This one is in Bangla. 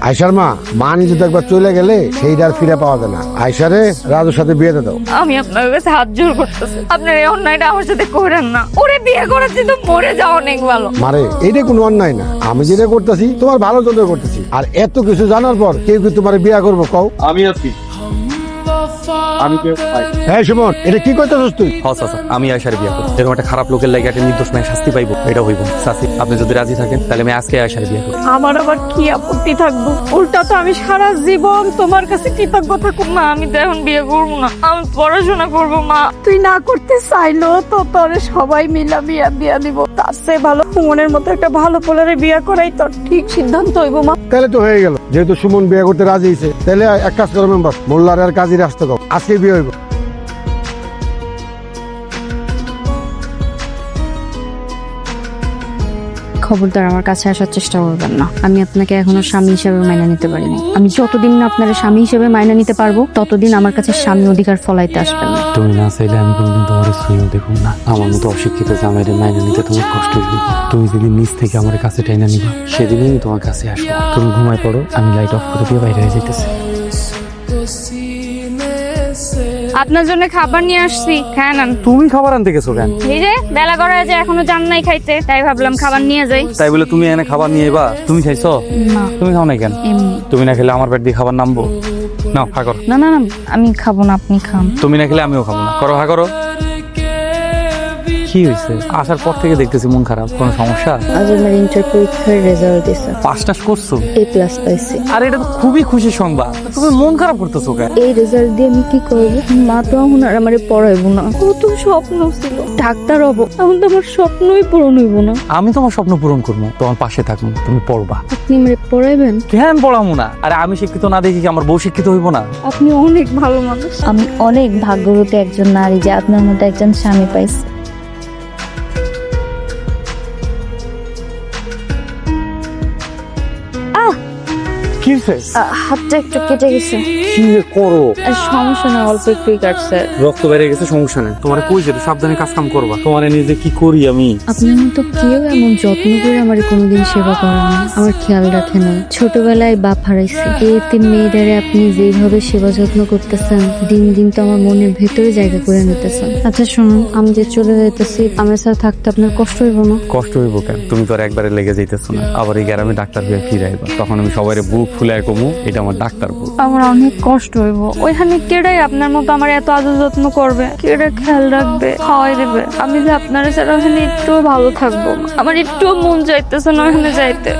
আয়সার মা নিজে তো একবার চলে গেলে সেইটা আর ফিরে পাওয়া যায় না। আয়সারে রাজুর সাথে বিয়ে দাও। আমি আপনার কাছে হাত জোর করতেছি, আপনার এই অন্যায়টা আমার সাথে করেন না। ওরে বিয়ে করেছি তো মরে যাওয়া অনেক ভালো। মারে এইটা কোনো অন্যায় না, আমি যেটা করতেছি তোমার ভালোর জন্য করতেছি। আর এত কিছু জানার পর কেউ কি তোমার বিয়ে করবো কও? আমি আছি, আমি হ্যাঁ সুমন, এটা কি করতেছিস তুই? আমি আয়সার বিয়ে করব। এরকম একটা খারাপ লোকের লাগে একটা নির্দোষ মেয়ে শাস্তি পাইবো, এটা হইব চাচি। আপনি যদি রাজি থাকেন তাহলে আমি আজকে আয়সার বিয়ে করব। আমার আবার কি আপত্তি থাকবো? উল্টা তো আমি সারা জীবন তোমার কাছে কৃতজ্ঞ থাকুক। মা আমি তো এখন বিয়ে করবো না, আমি পড়াশোনা করবো। মা তুই না করতে চাইলো তো তোরে সবাই মিলা বিয়া দিয়া দিব। তার চেয়ে ভালো সুমনের মতো একটা ভালো পোলারে বিয়ে করাই তোর ঠিক সিদ্ধান্ত হইব। মা তাহলে তো হয়ে গেল, যেহেতু সুমন বিয়ে করতে রাজি হয়েছে, তাহলে এক কাজ করো মেম্বার, মোল্লার আর কাজী আসতে দাও, আজকে বিয়ে হইব। খবরদার আমার কাছে আসার চেষ্টা করবেন না। আমি আপনাকে এখনো স্বামী হিসেবে মাইনা নিতে পারিনি। আমি যতদিন না আপনার স্বামী হিসেবে মাইনা নিতে পারবো ততদিন আমার কাছে স্বামী অধিকার ফলাইতে আসবেন না। তুমি না চাইলে আমি কোনোদিন তোমার ছুঁয়েও দেখুন না। আমার মতো অশিক্ষিত জামাইরে মাইনে নিতে তোমার কষ্ট হইবে। তুমি যেদিন নিজ থেকে আমার কাছে টাইনা নিবা সেদিনই আমি তোমার কাছে আসবো। তুমি ঘুমায় পড়ো, আমি লাইট অফ করে দিয়ে বাইরে হয়ে যাইতেছি। আপনার জন্য খাবার নিয়ে আসছি, খায় না। তুমি খাবার আনতে গেছো কেন? এই যে বেলা করা যে এখনো যান নাই খাইতে, তাই ভাবলাম খাবার নিয়ে যাই। তাই বলে তুমি এনে খাবার নিয়ে এবা? তুমি খাইছো? না তুমি খাও নাই কেন? এমনি। তুমি না খেলে আমার পেট দিয়ে খাবার নামবো? নাও হা করো। না না না, আমি খাবো না, আপনি খান। তুমি না খেলে আমিও খাবো না। করো হা করো। কি হয়েছে? আসার পর থেকে দেখতেছি মন খারাপ, কোনো সমস্যা? আজ আমার ইন্টার পরীক্ষার রেজাল্ট দিছে, পাস টাস করছো? A+ পাইছি। আর এটা তো খুবই খুশির সংবাদ, তুমি মন খারাপ করতেছো কেন? এই রেজাল্ট দিয়ে আমি কি করবো? মা তো এখন আর আমারে পড়াইবো না। কত স্বপ্ন ছিল ডাক্তার হব, এখন তো আমার স্বপ্নই পূরণ হইব না। আমি তোমার স্বপ্ন পূরণ করবো, তোমার পাশে থাকবো, তুমি পড়বা। আপনি আমারে পড়াইবেন? কেন পড়াবো না? আরে আমি শিক্ষিত না দেখি কি আমার বউ শিক্ষিত হইব না? আপনি অনেক ভালো মানুষ। আমি অনেক ভাগ্যবতী একজন নারী যে আপনার মতো একজন স্বামী পাইছি। কি হয়েছে? হাতটা একটু কেটে গেছে। কি করো? সমস্যা না, অল্প একটুই কাটছে। রক্ত বেড়ে গেছে, সমস্যা নেই। তোমার কই যেতে সাবধানে কাজ কাম করবা। তোমার নিজে কি করি আমি? আপনার মতো কেউ এমন যত্ন করে আমার কোনোদিন সেবা করে না, আমার খেয়াল রাখে না। ছোটবেলায় বাপ হারাইছি, এই তিন মেয়েটারে আপনি যেভাবে সেবা যত্ন করতেছেন, দিন দিন তো আমার মনের ভেতরে জায়গা করে নিতেছেন। আচ্ছা শুনুন, আমি যে চলে যাইতেছি, আমার সাথে থাকতে আপনার কষ্ট হইব না? কষ্ট হইব কেন? তুমি তো আর একবারে লেগে যাইতেছো না। আবার এই গ্রামে ডাক্তার হয়ে ফিরে আইবা, তখন আমি সবাই বুক ফুলে কমু, এটা আমার ডাক্তার বুক। আমার অনেক কষ্ট হইব। ওইখানে কেডাই আপনার মতো আমার এত আদর যত্ন করবে, কেডা খেয়াল রাখবে, খাওয়াই দেবে? আমি যে আপনার ছাড়া ওখানে একটুও ভালো থাকবো না। আমার একটুও মন চাইতেছে না ওখানে যাইতে।